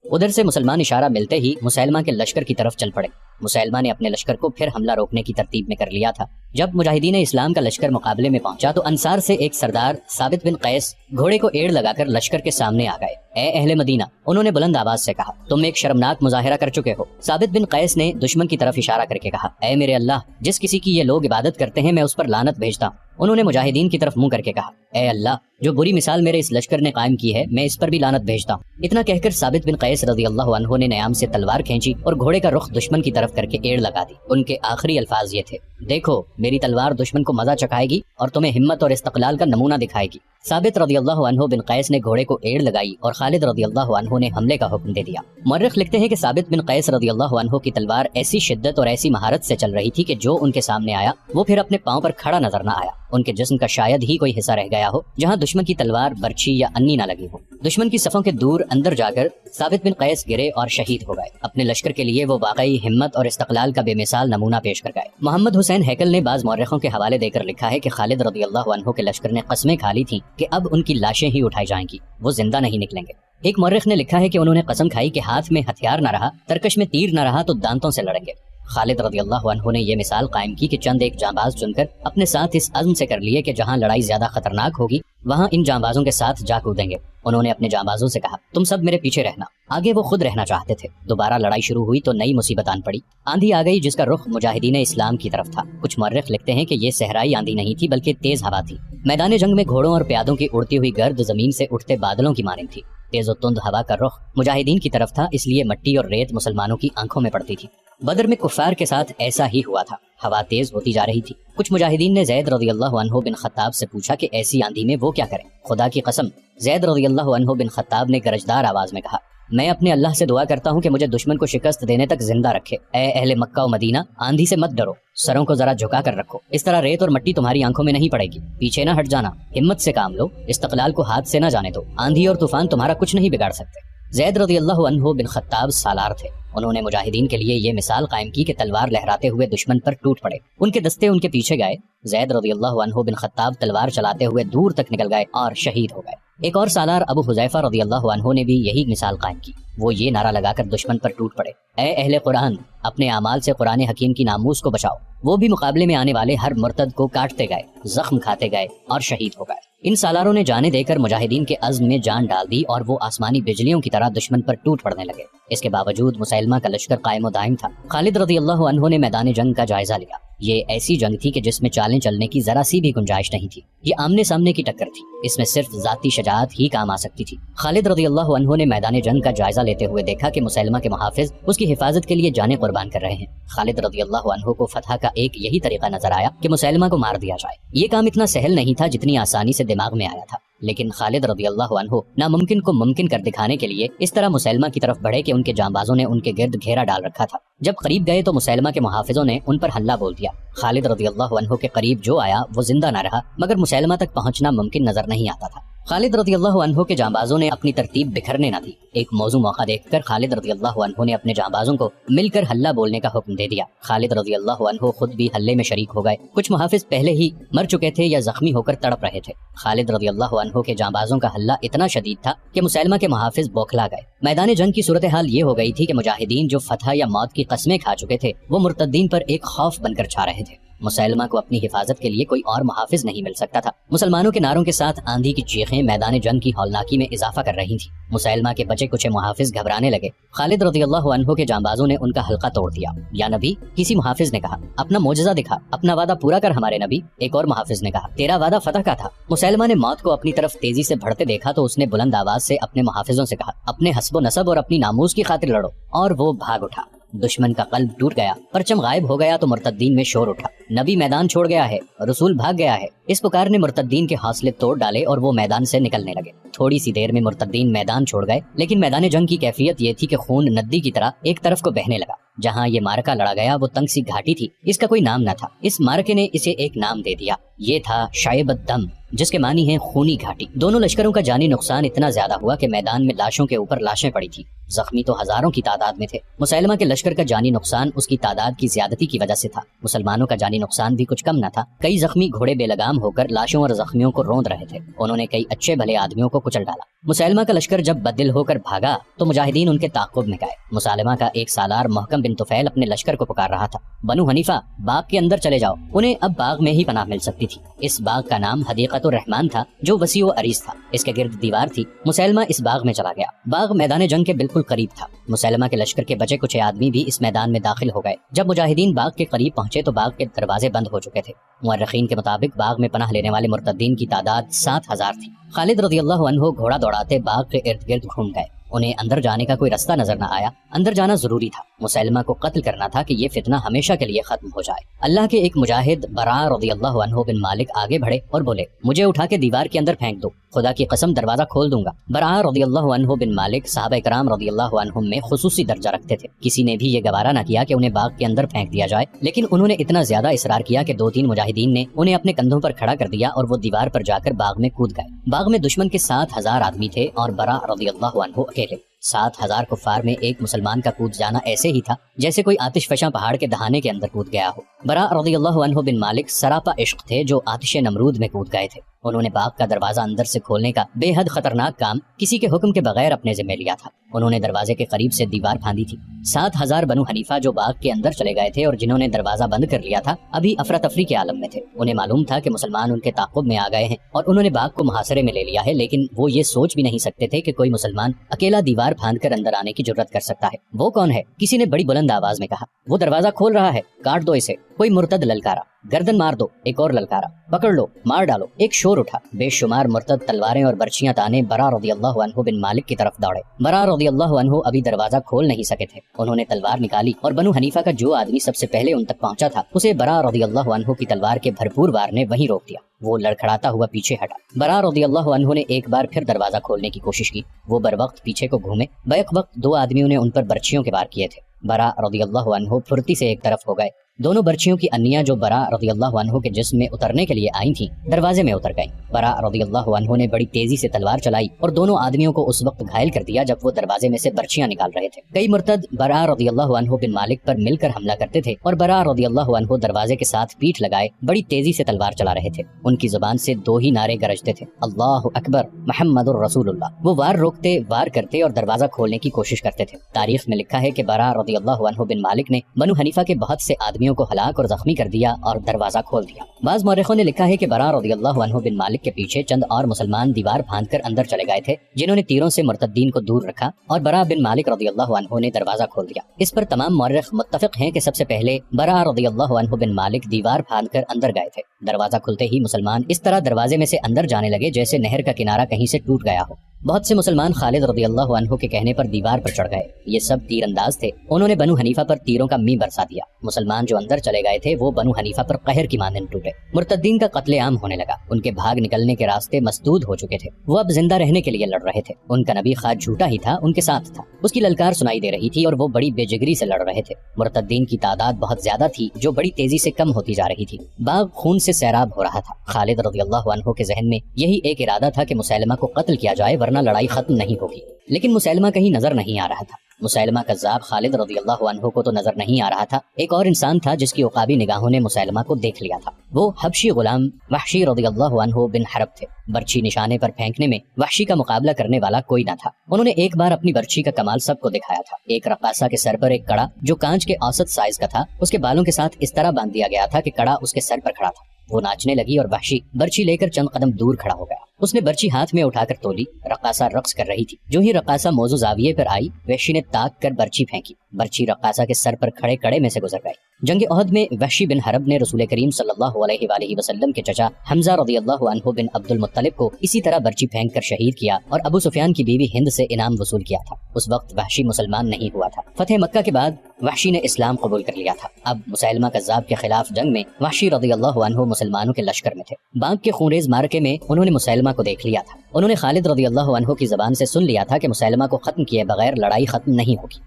ادھر سے مسلمان اشارہ ملتے ہی مسیلمہ کے لشکر کی طرف چل پڑے۔ مسیلمہ نے اپنے لشکر کو پھر حملہ روکنے کی ترتیب میں کر لیا تھا۔ جب مجاہدین اسلام کا لشکر مقابلے میں پہنچا تو انصار سے ایک سردار ثابت بن قیس گھوڑے کو ایڑ لگا کر لشکر کے سامنے آ گئے۔ اے اہل مدینہ، انہوں نے بلند آواز سے کہا، تم ایک شرمناک مظاہرہ کر چکے ہو۔ ثابت بن قیس نے دشمن کی طرف اشارہ کر کے کہا، اے میرے اللہ، جس کسی کی یہ لوگ عبادت کرتے ہیں میں اس پر لعنت بھیجتا ہوں۔ انہوں نے مجاہدین کی طرف منہ کر کے کہا، اے اللہ، جو بری مثال میرے اس لشکر نے قائم کی ہے میں اس پر بھی لعنت بھیجتا ہوں۔ اتنا کہہ کر ثابت بن قیس رضی اللہ عنہ نے نیام سے تلوار کھینچی اور گھوڑے کا رخ دشمن کی طرف کر کے ایڑ لگا دی۔ ان کے آخری الفاظ یہ تھے، دیکھو میری تلوار دشمن کو مزہ چکھائے گی اور تمہیں ہمت اور استقلال کا نمونہ دکھائے گی۔ ثابت رضی اللہ عنہ بن قیس نے گھوڑے کو ایڑ لگائی اور خالد رضی اللہ عنہ نے حملے کا حکم دے دیا۔ مورخ لکھتے ہیں کہ ثابت بن قیس رضی اللہ عنہ کی تلوار ایسی شدت اور ایسی مہارت سے چل رہی تھی کہ جو ان کے سامنے آیا وہ پھر اپنے پاؤں پر کھڑا نظر نہ آیا۔ ان کے جسم کا شاید ہی کوئی حصہ رہ گیا ہو جہاں دشمن کی تلوار برچھی یا انی نہ لگی ہو۔ دشمن کی صفوں کے دور اندر جا کر ثابت بن قیس گرے اور شہید ہو گئے۔ اپنے لشکر کے لیے وہ واقعی ہمت اور استقلال کا بے مثال نمونہ پیش کر گئے۔ محمد حسین ہیکل نے بعض مورخوں کے حوالے دے کر لکھا ہے کہ خالد رضی اللہ عنہ کے لشکر نے قسمیں کھا لی تھیں کہ اب ان کی لاشیں ہی اٹھائی جائیں گی، وہ زندہ نہیں نکلیں گے۔ ایک مورخ نے لکھا ہے کہ انہوں نے قسم کھائی کہ ہاتھ میں ہتھیار نہ رہا، ترکش میں تیر نہ رہا تو دانتوں سے لڑیں گے۔ خالد رضی اللہ عنہ نے یہ مثال قائم کی کہ چند ایک جانباز چن کر اپنے ساتھ اس عزم سے کر لیے کہ جہاں لڑائی زیادہ خطرناک ہوگی وہاں ان جانبازوں کے ساتھ جا کودیں گے۔ انہوں نے اپنے جانبازوں سے کہا، تم سب میرے پیچھے رہنا۔ آگے وہ خود رہنا چاہتے تھے۔ دوبارہ لڑائی شروع ہوئی تو نئی مصیبت آن پڑی۔ آندھی آ گئی جس کا رخ مجاہدین اسلام کی طرف تھا۔ کچھ مورخ لکھتے ہیں کہ یہ صحرائی آندھی نہیں تھی بلکہ تیز ہوا تھی۔ میدان جنگ میں گھوڑوں اور پیادوں کی اڑتی ہوئی گرد زمین سے اٹھتے بادلوں کی مانند تھی۔ تیز و تند ہوا کا رخ مجاہدین کی طرف تھا، اس لیے مٹی اور ریت مسلمانوں کی آنکھوں میں پڑتی تھی۔ بدر میں کفار کے ساتھ ایسا ہی ہوا تھا، ہوا تیز ہوتی جا رہی تھی۔ کچھ مجاہدین نے زید رضی اللہ عنہ بن خطاب سے پوچھا کہ ایسی آندھی میں وہ کیا کریں۔ خدا کی قسم، زید رضی اللہ عنہ بن خطاب نے گرجدار آواز میں کہا، میں اپنے اللہ سے دعا کرتا ہوں کہ مجھے دشمن کو شکست دینے تک زندہ رکھے۔ اے اہل مکہ و مدینہ، آندھی سے مت ڈرو، سروں کو ذرا جھکا کر رکھو، اس طرح ریت اور مٹی تمہاری آنکھوں میں نہیں پڑے گی۔ پیچھے نہ ہٹ جانا، ہمت سے کام لو، استقلال کو ہاتھ سے نہ جانے دو، آندھی اور طوفان تمہارا کچھ نہیں بگاڑ سکتے۔ زید رضی اللہ عنہ بن خطاب سالار تھے۔ انہوں نے مجاہدین کے لیے یہ مثال قائم کی کہ تلوار لہراتے ہوئے دشمن پر ٹوٹ پڑے۔ ان کے دستے ان کے پیچھے گئے۔ زید رضی اللہ عنہ بن خطاب تلوار چلاتے ہوئے دور تک نکل گئے اور شہید ہو گئے۔ ایک اور سالار ابو حذیفہ رضی اللہ عنہ نے بھی یہی مثال قائم کی۔ وہ یہ نعرہ لگا کر دشمن پر ٹوٹ پڑے، اے اہل قرآن، اپنے اعمال سے قرآن حکیم کی ناموس کو بچاؤ۔ وہ بھی مقابلے میں آنے والے ہر مرتد کو کاٹتے گئے، زخم کھاتے گئے اور شہید ہو گئے۔ ان سالاروں نے جانیں دے کر مجاہدین کے عزم میں جان ڈال دی اور وہ آسمانی بجلیوں کی طرح دشمن پر ٹوٹ پڑنے لگے۔ اس کے باوجود مسیلمہ کا لشکر قائم و دائم تھا۔ خالد رضی اللہ عنہ نے میدان جنگ کا جائزہ لیا۔ یہ ایسی جنگ تھی کہ جس میں چالیں چلنے کی ذرا سی بھی گنجائش نہیں تھی۔ یہ آمنے سامنے کی ٹکر تھی، اس میں صرف ذاتی شجاعت ہی کام آ سکتی تھی۔ خالد رضی اللہ عنہ نے میدان جنگ کا جائزہ لیتے ہوئے دیکھا کہ مسیلمہ کے محافظ اس کی حفاظت کے لیے جانیں قربان کر رہے ہیں۔ خالد رضی اللہ عنہ کو فتح کا ایک یہی طریقہ نظر آیا کہ مسیلمہ کو مار دیا جائے۔ یہ کام اتنا سہل نہیں تھا جتنی آسانی سے دماغ میں آیا تھا، لیکن خالد رضی اللہ عنہ ناممکن کو ممکن کر دکھانے کے لیے اس طرح مسیلمہ کی طرف بڑھے کہ ان کے جانبازوں نے ان کے گرد گھیرا ڈال رکھا تھا۔ جب قریب گئے تو مسیلمہ کے محافظوں نے ان پر حملہ بول دیا۔ خالد رضی اللہ عنہ کے قریب جو آیا وہ زندہ نہ رہا، مگر مسیلمہ تک پہنچنا ممکن نظر نہیں آتا تھا۔ خالد رضی اللہ عنہ کے جانبازوں نے اپنی ترتیب بکھرنے نہ دی۔ ایک موزوں موقع دیکھ کر خالد رضی اللہ عنہ نے اپنے جانبازوں کو مل کر حلہ بولنے کا حکم دے دیا۔ خالد رضی اللہ عنہ خود بھی حلے میں شریک ہو گئے۔ کچھ محافظ پہلے ہی مر چکے تھے یا زخمی ہو کر تڑپ رہے تھے۔ خالد رضی اللہ عنہ کے جانبازوں کا حلہ اتنا شدید تھا کہ مسیلمہ کے محافظ بوکھلا گئے۔ میدان جنگ کی صورتحال یہ ہو گئی تھی کہ مجاہدین جو فتح یا موت کی قسمیں کھا چکے تھے وہ مرتدین پر ایک خوف بن کر چھا رہے تھے۔ مسیلمہ کو اپنی حفاظت کے لیے کوئی اور محافظ نہیں مل سکتا تھا۔ مسلمانوں کے نعروں کے ساتھ آندھی کی چیخیں میدان جنگ کی ہولناکی میں اضافہ کر رہی تھیں۔ مسیلمہ کے بچے کچھ محافظ گھبرانے لگے۔ خالد رضی اللہ عنہ کے جانبازوں نے ان کا حلقہ توڑ دیا۔ یا نبی، کسی محافظ نے کہا، اپنا معجزہ دکھا، اپنا وعدہ پورا کر ہمارے نبی۔ ایک اور محافظ نے کہا، تیرا وعدہ فتح کا تھا۔ مسیلمہ نے موت کو اپنی طرف تیزی سے بڑھتے دیکھا تو اس نے بلند آواز سے اپنے محافظوں سے کہا، اپنے حسب و نسب اور اپنی ناموس کی خاطر لڑو، اور وہ بھاگ اٹھا۔ دشمن کا قلب ٹوٹ گیا، پرچم غائب ہو گیا تو مرتدین میں شور اٹھا، نبی میدان چھوڑ گیا ہے، رسول بھاگ گیا ہے۔ اس پکار نے مرتدین کے حوصلے توڑ ڈالے اور وہ میدان سے نکلنے لگے۔ تھوڑی سی دیر میں مرتدین میدان چھوڑ گئے، لیکن میدان جنگ کی کیفیت یہ تھی کہ خون ندی کی طرح ایک طرف کو بہنے لگا۔ جہاں یہ مارکا لڑا گیا وہ تنگ سی گھاٹی تھی، اس کا کوئی نام نہ تھا۔ اس مارکے نے اسے ایک نام دے دیا، یہ تھا شعب الدم۔ جس کے معنی ہیں خونی گھاٹی۔ دونوں لشکروں کا جانی نقصان اتنا زیادہ ہوا کہ میدان میں لاشوں کے اوپر لاشیں پڑی تھی، زخمی تو ہزاروں کی تعداد میں تھے۔ مسیلمہ کے لشکر کا جانی نقصان اس کی تعداد کی زیادتی کی وجہ سے تھا، مسلمانوں کا جانی نقصان بھی کچھ کم نہ تھا۔ کئی زخمی گھوڑے بے لگام ہو کر لاشوں اور زخمیوں کو روند رہے تھے، انہوں نے کئی اچھے بھلے آدمیوں کو کچل ڈالا۔ مسیلمہ کا لشکر جب بددل ہو کر بھاگا تو مجاہدین ان کے تعاقب میں گئے۔ مسیلمہ کا ایک سالار محکم بن طفیل اپنے لشکر کو پکار رہا تھا، بنو حنیفہ باغ کے اندر چلے جاؤ، انہیں اب باغ میں ہی پناہ مل سکتی تھی۔ اس باغ کا نام حدیقۃ الرحمن تھا جو وسیع و عریض تھا، اس کے گرد دیوار تھی۔ مسیلمہ اس باغ میں چلا گیا، باغ میدان جنگ کے بالکل قریب تھا۔ مسیلمہ کے لشکر کے بچے کچھ آدمی بھی اس میدان میں داخل ہو گئے۔ جب مجاہدین باغ کے قریب پہنچے تو باغ کے دروازے بند ہو چکے تھے۔ مورخین کے مطابق باغ میں پناہ لینے والے مرتدین کی تعداد 7,000 تھی۔ خالد رضی اللہ عنہ گھوڑا دوڑاتے باغ کے ارد گرد گھوم گئے، انہیں اندر جانے کا کوئی رستہ نظر نہ آیا۔ اندر جانا ضروری تھا، مسیلمہ کو قتل کرنا تھا کہ یہ فتنہ ہمیشہ کے لیے ختم ہو جائے۔ اللہ کے ایک مجاہد براء رضی اللہ عنہ بن مالک آگے بڑھے اور بولے، مجھے اٹھا کے دیوار کے اندر پھینک دو، خدا کی قسم دروازہ کھول دوں گا۔ براء رضی اللہ عنہ بن مالک صحابہ کرام رضی اللہ عنہم میں خصوصی درجہ رکھتے تھے، کسی نے بھی یہ گوارا نہ کیا کہ انہیں باغ کے اندر پھینک دیا جائے، لیکن انہوں نے اتنا زیادہ اصرار کیا کہ 2-3 مجاہدین نے انہیں اپنے کندھوں پر کھڑا کر دیا اور وہ دیوار پر جا کر باغ میں کود گئے۔ باغ میں دشمن کے 7,000 آدمی تھے اور براء رضی اللہ عنہ اکیلے۔ 7,000 کفار میں ایک مسلمان کا کود جانا ایسے ہی تھا جیسے کوئی آتش فشاں پہاڑ کے دہانے کے اندر کود گیا ہو۔ براء رضی اللہ عنہ بن مالک سراپا عشق تھے جو آتش نمرود میں کود گئے تھے۔ انہوں نے باغ کا دروازہ اندر سے کھولنے کا بے حد خطرناک کام کسی کے حکم کے بغیر اپنے ذمہ لیا تھا۔ انہوں نے دروازے کے قریب سے دیوار پھاندی تھی۔ 7,000 بنو حنیفہ جو باغ کے اندر چلے گئے تھے اور جنہوں نے دروازہ بند کر لیا تھا ابھی افراتفری کے عالم میں تھے۔ انہیں معلوم تھا کہ مسلمان ان کے تعاقب میں آ گئے ہیں اور انہوں نے باغ کو محاصرے میں لے لیا ہے، لیکن وہ یہ سوچ بھی نہیں سکتے تھے کہ کوئی مسلمان اکیلا دیوار پھاند کر اندر آنے کی جرت کر سکتا ہے۔ وہ کون ہے؟ کسی نے بڑی بلند آواز میں کہا، وہ دروازہ کھول رہا ہے، کاٹ دو اسے۔ کوئی مرتد للکارا، گردن مار دو، ایک اور للکارا، پکڑ لو، مار ڈالو۔ ایک شور اٹھا، بے شمار مرتد تلواریں اور برچیاں تانے براء رضی اللہ عنہ بن مالک کی طرف دوڑے۔ براء رضی اللہ عنہ ابھی دروازہ کھول نہیں سکے تھے، انہوں نے تلوار نکالی اور بنو حنیفہ کا جو آدمی سب سے پہلے ان تک پہنچا تھا اسے براء رضی اللہ عنہ کی تلوار کے بھرپور وار نے وہیں روک دیا۔ وہ لڑکھڑاتا ہوا پیچھے ہٹا۔ براء رضی اللہ عنہ نے ایک بار پھر دروازہ کھولنے کی کوشش کی، وہ بر وقت پیچھے کو گھومے، بیک وقت 2 آدمیوں نے ان پر برچھیوں کے وار کیے تھے۔ براء رضی اللہ عنہ پھرتی سے ایک طرف ہو گئے، دونوں برچھیوں کی انیاں جو براء رضی اللہ عنہ کے جسم میں اترنے کے لیے آئی تھیں دروازے میں اتر گئیں۔ براء رضی اللہ عنہ نے بڑی تیزی سے تلوار چلائی اور دونوں آدمیوں کو اس وقت گھائل کر دیا جب وہ دروازے میں سے برچیاں نکال رہے تھے۔ کئی مرتد براء رضی اللہ عنہ بن مالک پر مل کر حملہ کرتے تھے اور براء رضی اللہ عنہ دروازے کے ساتھ پیٹھ لگائے بڑی تیزی سے تلوار چلا رہے تھے۔ ان کی زبان سے 2 ہی نعرے گرجتے تھے، اللہ اکبر محمد الرسول اللہ۔ وہ وار روکتے، وار کرتے اور دروازہ کھولنے کی کوشش کرتے تھے۔ تاریخ میں لکھا ہے کہ براء رضی اللہ عنہ بن مالک نے بنو حنیفہ کے بہت سے آدمیوں کو ہلاک اور زخمی کر دیا اور دروازہ کھول دیا۔ بعض مورخوں نے لکھا ہے کہ براء رضی اللہ عنہ بن مالک کے پیچھے چند اور مسلمان دیوار پھاند کر اندر چلے گئے تھے جنہوں نے تیروں سے مرتدین کو دور رکھا اور براء بن مالک رضی اللہ عنہ نے دروازہ کھول دیا۔ اس پر تمام مورخ متفق ہیں کہ سب سے پہلے براء رضی اللہ عنہ بن مالک دیوار پھاند کر اندر گئے تھے۔ دروازہ کھلتے ہی مسلمان اس طرح دروازے میں سے اندر جانے لگے جیسے نہر کا کنارہ کہیں سے ٹوٹ گیا ہو۔ بہت سے مسلمان خالد رضی اللہ عنہ کے کہنے پر دیوار پر چڑھ گئے، یہ سب تیر انداز تھے، انہوں نے بنو حنیفہ پر تیروں کا می برسا دیا۔ مسلمان جو اندر چلے گئے تھے وہ بنو حنیفہ پر قہر کی مانند ٹوٹے۔ مرتدین کا قتل عام ہونے لگا، ان کے بھاگ نکلنے کے راستے مسدود ہو چکے تھے، وہ اب زندہ رہنے کے لیے لڑ رہے تھے۔ ان کا نبی خواہ جھوٹا ہی تھا ان کے ساتھ تھا، اس کی للکار سنائی دے رہی تھی اور وہ بڑی بے جگری سے لڑ رہے تھے۔ مرتدین کی تعداد بہت زیادہ تھی جو بڑی تیزی سے کم ہوتی جا رہی تھی، باغ خون سے سیراب ہو رہا تھا۔ خالد رضی اللہ عنہ کے ذہن میں یہی ایک ارادہ تھا کہ مسیلمہ کو قتل کیا جائے ورنہ لڑائی ختم نہیں ہوگی، لیکن مسیلمہ کہیں نظر نہیں آ رہا تھا۔ مسیلمہ کذاب خالد رضی اللہ عنہ کو تو نظر نہیں آ رہا تھا، ایک اور انسان تھا جس کی عقابی نگاہوں نے مسیلمہ کو دیکھ لیا تھا، وہ حبشی غلام وحشی رضی اللہ عنہ بن حرب تھے۔ برچھی نشانے پر پھینکنے میں وحشی کا مقابلہ کرنے والا کوئی نہ تھا، انہوں نے ایک بار اپنی برچھی کا کمال سب کو دکھایا تھا۔ ایک رقاصہ کے سر پر ایک کڑا جو کانچ کے اوسط سائز کا تھا اس کے بالوں کے ساتھ اس طرح باندھ دیا گیا تھا کہ کڑا اس کے سر پر کھڑا تھا۔ وہ ناچنے لگی اور وحشی برچھی لے کر چند قدم دور کھڑا ہو گیا، اس نے برچھی ہاتھ میں اٹھا کر تولی، رقاصہ رقص کر رہی تھی۔ جو ہی رقاصہ موضوع زاویے پر آئی وحشی نے تاک کر برچھی پھینکی، برچھی رقاصہ کے سر پر کھڑے کڑے میں سے گزر گئی۔ جنگ احد میں وحشی بن حرب نے رسول کریم صلی اللہ علیہ وآلہ وسلم کے چچا حمزہ رضی اللہ عنہ بن عبد المطلب کو اسی طرح برچھی پھینک کر شہید کیا اور ابو سفیان کی بیوی ہند سے انعام وصول کیا تھا۔ اس وقت وحشی مسلمان نہیں ہوا تھا۔ فتح مکہ کے بعد وحشی نے اسلام قبول کر لیا تھا۔ اب مسیلمہ کذاب کے خلاف جنگ میں وحشی رضی اللہ عنہ مسلمانوں کے لشکر میں تھے۔ بانگ کے خونریز معرکے میں انہوں نے مسیلمہ کو دیکھ لیا تھا، انہوں نے خالد رضی اللہ عنہ کی زبان سے سن لیا تھا کہ مسیلمہ کو ختم کیے بغیر لڑائی ختم نہیں ہوگی۔